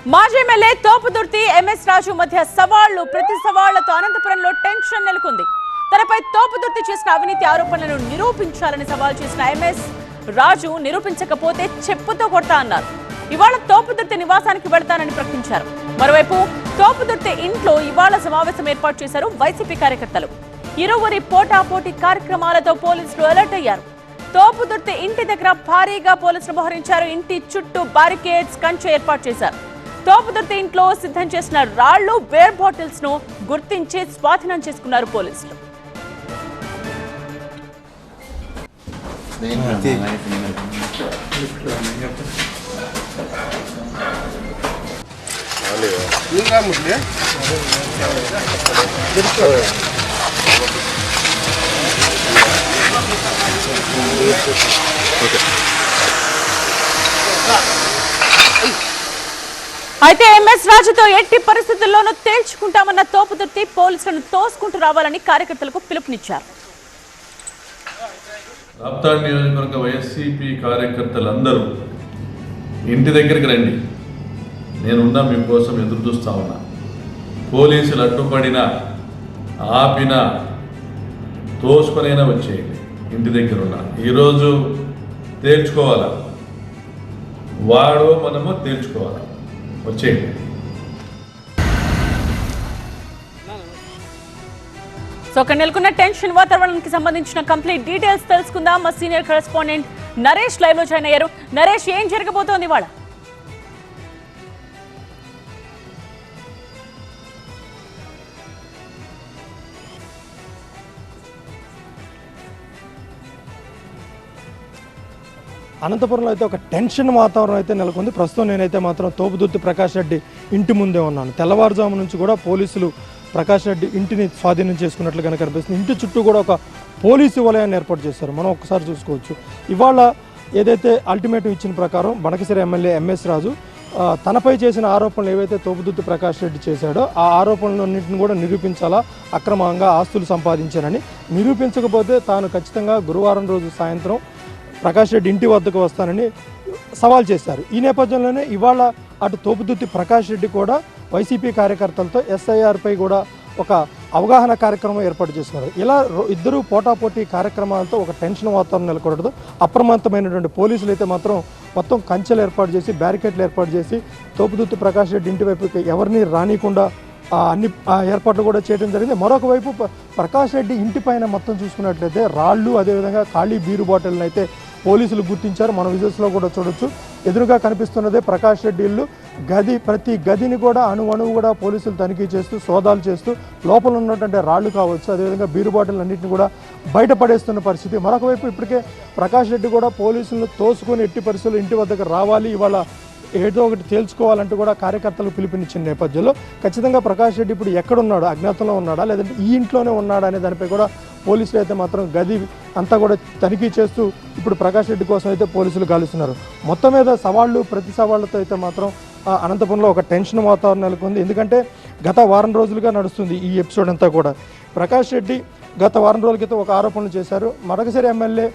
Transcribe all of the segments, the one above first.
మాజీ MLA Thopudurthi MS రాజు మధ్య సవాళ్లు, ప్రతి సవాళ్లతో అనంతపురంలో టెన్షన్ నెలకొంది. తనపై తోపుదుర్తి చేసిన అవినీతి ఆరోపణలను నిరూపించాలని సవాల్ చేసిన ఎంఎస్ రాజు నిరూపించకపోతే చెప్పుతో కొడతా అన్నారు. ఇవాళ తోపుదుర్తి నివాసానికి వెళ్తానని ప్రకటించారు. మరోవైపు తోపుదుర్తి ఇంట్లో ఇవాళ సమావేశం ఏర్పాటు చేశారు వైసీపీ కార్యకర్తలు. ఇరువురి పోటాపోటీ కార్యక్రమాలతో పోలీసులు అలర్ట్ అయ్యారు. తోపుదుర్తి ఇంటి దగ్గర భారీగా పోలీసులు మోహరించారు. ఇంటి చుట్టూ బారికేడ్స్, కంచె ఏర్పాటు చేశారు. తోపుదుర్తి ఇంట్లో సిద్ధం చేసిన రాళ్లు, బేర్ బాటిల్స్ ను గుర్తించి స్వాధీనం చేసుకున్నారు పోలీసులు. అయితే ఎంఎస్ రాజుతో ఎట్టి పరిస్థితుల్లోనూ తేల్చుకుంటామన్న తోపుదుర్తి పోలీసులను తోసుకుంటూ రావాలని కార్యకర్తలకు పిలుపునిచ్చారు. రాప్తాడ్ నియోజకవర్గ వైఎస్సీపీ కార్యకర్తలందరూ ఇంటి దగ్గరికి రండి, నేనున్నా మీకోసం ఎదురు చూస్తా ఉన్నా. పోలీసులు అడ్డుపడినా ఆపినా తోసుకొనైనా వచ్చేయండి. ఇంటి దగ్గర ఉన్నా ఈరోజు తేల్చుకోవాలా, వాడో మనము తేల్చుకోవాలా, వచ్చేయండి. సో అక్కడ నెలకొన్న టెన్షన్ వాతావరణానికి సంబంధించిన కంప్లీట్ డీటెయిల్స్ తెలుసుకుందాం. మా సీనియర్ కరెస్పాండెంట్ నరేష్ లైవ్ లో జాయిన్ అయ్యారు. నరేష్, ఏం జరగబోతోంది ఇవాళ? అనంతపురంలో అయితే ఒక టెన్షన్ వాతావరణం అయితే నెలకొంది. ప్రస్తుతం నేనైతే మాత్రం తోపుదుర్తి ప్రకాష్ రెడ్డి ఇంటి ముందే ఉన్నాను. తెల్లవారుజాము నుంచి కూడా పోలీసులు ప్రకాష్ రెడ్డి ఇంటిని స్వాధీనం చేసుకున్నట్లు కనుక కనిపిస్తుంది. ఇంటి చుట్టూ కూడా ఒక పోలీసు వలయాన్ని ఏర్పాటు చేశారు. మనం ఒక్కసారి చూసుకోవచ్చు. ఇవాళ ఏదైతే అల్టిమేటం ఇచ్చిన ప్రకారం బనకసిరి ఎమ్మెల్యే ఎంఎస్ రాజు తనపై చేసిన ఆరోపణలు ఏవైతే తోపుదుర్తి ప్రకాష్ రెడ్డి చేశాడో ఆ ఆరోపణలన్నింటిని కూడా నిరూపించాలా, అక్రమంగా ఆస్తులు సంపాదించానని, నిరూపించకపోతే తాను ఖచ్చితంగా గురువారం రోజు సాయంత్రం ప్రకాష్ రెడ్డి ఇంటి వద్దకు వస్తానని సవాల్ చేశారు. ఈ నేపథ్యంలోనే ఇవాళ అటు తోపుదుర్తి ప్రకాష్ రెడ్డి కూడా వైసీపీ కార్యకర్తలతో ఎస్ఐఆర్పై కూడా ఒక అవగాహన కార్యక్రమం ఏర్పాటు చేసుకున్నారు. ఇలా ఇద్దరు పోటాపోటీ కార్యక్రమాలతో ఒక టెన్షన్ వాతావరణం నెలకొనడంతో అప్రమత్తమైనటువంటి పోలీసులు అయితే మాత్రం మొత్తం కంచెలు ఏర్పాటు చేసి, బ్యారికేడ్లు ఏర్పాటు చేసి తోపుదుర్తి ప్రకాష్ రెడ్డి ఇంటి వైపు ఎవరిని రానికుండా అన్ని ఏర్పాట్లు కూడా చేయడం జరిగింది. మరొక వైపు ప్రకాష్ రెడ్డి ఇంటి పైన మొత్తం చూసుకున్నట్లయితే రాళ్ళు, అదేవిధంగా ఖాళీ బీరు బాటిల్ని అయితే పోలీసులు గుర్తించారు. మన విజువల్స్లో కూడా చూడొచ్చు. ఎదురుగా కనిపిస్తున్నదే ప్రకాష్ రెడ్డి ఇల్లు. ప్రతి గదిని కూడా అణువు కూడా పోలీసులు తనిఖీ చేస్తూ, సోదాలు చేస్తూ లోపల ఉన్నటువంటి రాళ్ళు కావచ్చు, అదేవిధంగా బీరు బాటిల్ అన్నింటిని కూడా బయటపడేస్తున్న పరిస్థితి. మరొక వైపు ఇప్పటికే ప్రకాష్ రెడ్డి కూడా పోలీసులను తోసుకొని ఎట్టి పరిస్థితుల్లో ఇంటి వద్దకు రావాలి, ఇవాళ ఏదో ఒకటి తేల్చుకోవాలంటూ కూడా కార్యకర్తలకు పిలుపునిచ్చిన నేపథ్యంలో ఖచ్చితంగా ప్రకాష్ రెడ్డి ఇప్పుడు ఎక్కడున్నాడు, అజ్ఞాతంలో ఉన్నాడా లేదంటే ఈ ఇంట్లోనే ఉన్నాడా అనే దానిపై కూడా పోలీసులు అయితే మాత్రం గది అంతా కూడా తనిఖీ చేస్తూ ఇప్పుడు ప్రకాష్ రెడ్డి కోసం అయితే పోలీసులు గాలిస్తున్నారు. మొత్తం మీద సవాళ్ళు, ప్రతి సవాళ్లతో అయితే మాత్రం అనంతపురంలో ఒక టెన్షన్ వాతావరణం నెలకొంది. ఎందుకంటే గత వారం రోజులుగా నడుస్తుంది ఈ ఎపిసోడ్ అంతా కూడా. ప్రకాష్ రెడ్డి గత వారం రోజుల క్రితం ఒక ఆరోపణలు చేశారు. మడకసిరి ఎమ్మెల్యే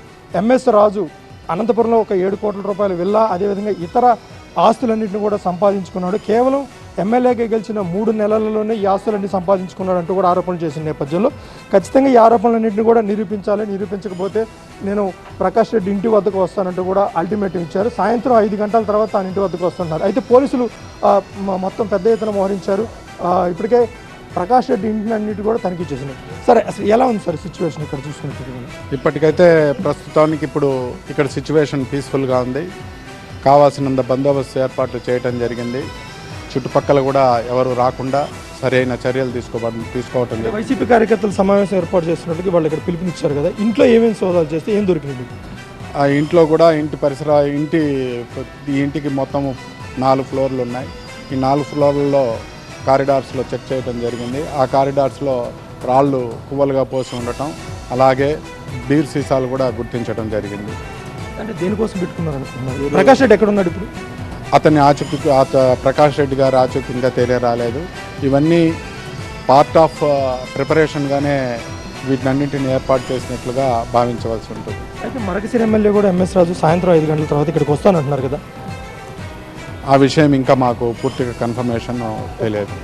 ఎంఎస్ రాజు అనంతపురంలో ఒక 7 కోట్ల రూపాయల విల్లా, అదేవిధంగా ఇతర ఆస్తులన్నింటినీ కూడా సంపాదించుకున్నాడు. కేవలం ఎమ్మెల్యేగా గెలిచిన 3 నెలలలోనే ఈ ఆస్తులన్నీ సంపాదించుకున్నాడు అంటూ కూడా ఆరోపణలు చేసిన నేపథ్యంలో ఖచ్చితంగా ఈ ఆరోపణలన్నింటినీ కూడా నిరూపించాలి, నిరూపించకపోతే నేను ప్రకాష్ రెడ్డి ఇంటి వద్దకు వస్తానంటూ కూడా అల్టిమేటం ఇచ్చారు. సాయంత్రం 5 గంటల తర్వాత తాను ఇంటి వద్దకు వస్తున్నారు. అయితే పోలీసులు మొత్తం పెద్ద ఎత్తున మోహరించారు. ఇప్పటికే ప్రకాష్ రెడ్డి ఇంటిని అన్నిటి కూడా తనిఖీ చేసినాయి. సరే, అసలు ఎలా ఉంది సార్ సిచ్యువేషన్ ఇక్కడ చూసుకున్నట్టు? ఇప్పటికైతే ప్రస్తుతానికి ఇప్పుడు ఇక్కడ సిచ్యువేషన్ పీస్ఫుల్గా ఉంది. కావాల్సినంత బందోబస్తు ఏర్పాట్లు చేయడం జరిగింది. చుట్టుపక్కల కూడా ఎవరు రాకుండా సరైన చర్యలు తీసుకోవటం జరిగింది. వైసీపీ కార్యకర్తలు సమావేశం ఏర్పాటు చేస్తున్నట్టుగా వాళ్ళు ఇక్కడ పిలుపునిచ్చారు కదా, ఇంట్లో ఏమేమి సోదాలు చేస్తే ఏం దొరికింది? ఆ ఇంట్లో కూడా ఈ ఇంటికి మొత్తం 4 ఫ్లోర్లు ఉన్నాయి. ఈ 4 ఫ్లోర్లలో కారిడార్స్లో చెక్ చేయడం జరిగింది. ఆ కారిడార్స్లో రాళ్ళు కువ్వలుగా పోసి ఉండటం, అలాగే బీర్ సీసాలు కూడా గుర్తించడం జరిగింది. అంటే దేనికోసం పెట్టుకున్నారు అనుకుంటున్నారు? ప్రకాష్ రెడ్డి ఎక్కడ ఉన్నాడు ఇప్పుడు? అతని ప్రకాష్ రెడ్డి గారు ఆచూకీ ఇంకా తెలియరాలేదు. ఇవన్నీ పార్ట్ ఆఫ్ ప్రిపరేషన్గానే వీటినన్నింటిని ఏర్పాటు చేసినట్లుగా భావించవలసి ఉంటుంది. అయితే మడకసిరి ఎమ్మెల్యే కూడా ఎంఎస్ రాజు సాయంత్రం 5 గంటల తర్వాత ఇక్కడికి వస్తానంటున్నారు కదా? ఆ విషయం ఇంకా మాకు పూర్తిగా కన్ఫర్మేషన్ తెలియదు.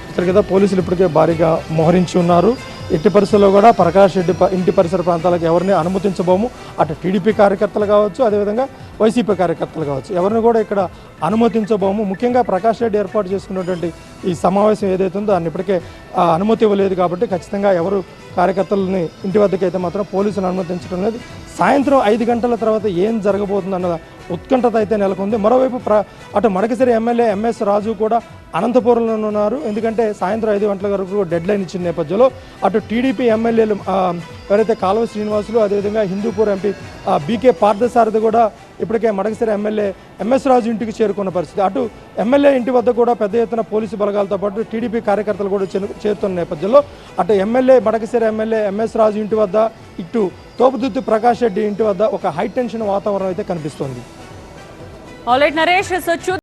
చూస్తారు కదా, పోలీసులు ఇప్పటికే భారీగా మోహరించి ఉన్నారు. ఎట్టి పరిస్థితుల్లో కూడా ప్రకాష్ రెడ్డి ఇంటి పరిసర ప్రాంతాలకు ఎవరిని అనుమతించబోము. అటు టీడీపీ కార్యకర్తలు కావచ్చు, అదేవిధంగా వైసీపీ కార్యకర్తలు కావచ్చు, ఎవరిని కూడా ఇక్కడ అనుమతించబోము. ముఖ్యంగా ప్రకాష్ రెడ్డి ఏర్పాటు చేసుకున్నటువంటి ఈ సమావేశం ఏదైతే ఉందో దాన్ని ఇప్పటికే అనుమతి ఇవ్వలేదు కాబట్టి ఖచ్చితంగా ఎవరు కార్యకర్తలని ఇంటి వద్దకు అయితే మాత్రం పోలీసులు అనుమతించడం లేదు. సాయంత్రం 5 గంటల తర్వాత ఏం జరగబోతుందన్న ఉత్కంఠత అయితే నెలకొంది. మరోవైపు అటు మడకసిరి ఎమ్మెల్యే ఎంఎస్ రాజు కూడా అనంతపురంలో ఉన్నారు. ఎందుకంటే సాయంత్రం 5 గంటల వరకు డెడ్ లైన్ ఇచ్చిన నేపథ్యంలో అటు టీడీపీ ఎమ్మెల్యేలు ఎవరైతే కాలువ శ్రీనివాసులు, అదేవిధంగా హిందూపూర్ ఎంపీ బీకే పార్థసారథి కూడా ఇప్పటికే మడకసిరి ఎమ్మెల్యే ఎంఎస్ రాజు ఇంటికి చేరుకున్న పరిస్థితి. అటు ఎమ్మెల్యే ఇంటి వద్ద కూడా పెద్ద ఎత్తున పోలీసు బలగాలతో పాటు టీడీపీ కార్యకర్తలు కూడా చేరుతున్న నేపథ్యంలో అటు మడకసిరి ఎమ్మెల్యే ఎంఎస్ రాజు ఇంటి వద్ద, ఇటు తోపుదుర్తి ప్రకాష్ రెడ్డి ఇంటి వద్ద ఒక హై టెన్షన్ వాతావరణం అయితే కనిపిస్తోంది. All right Naresh, so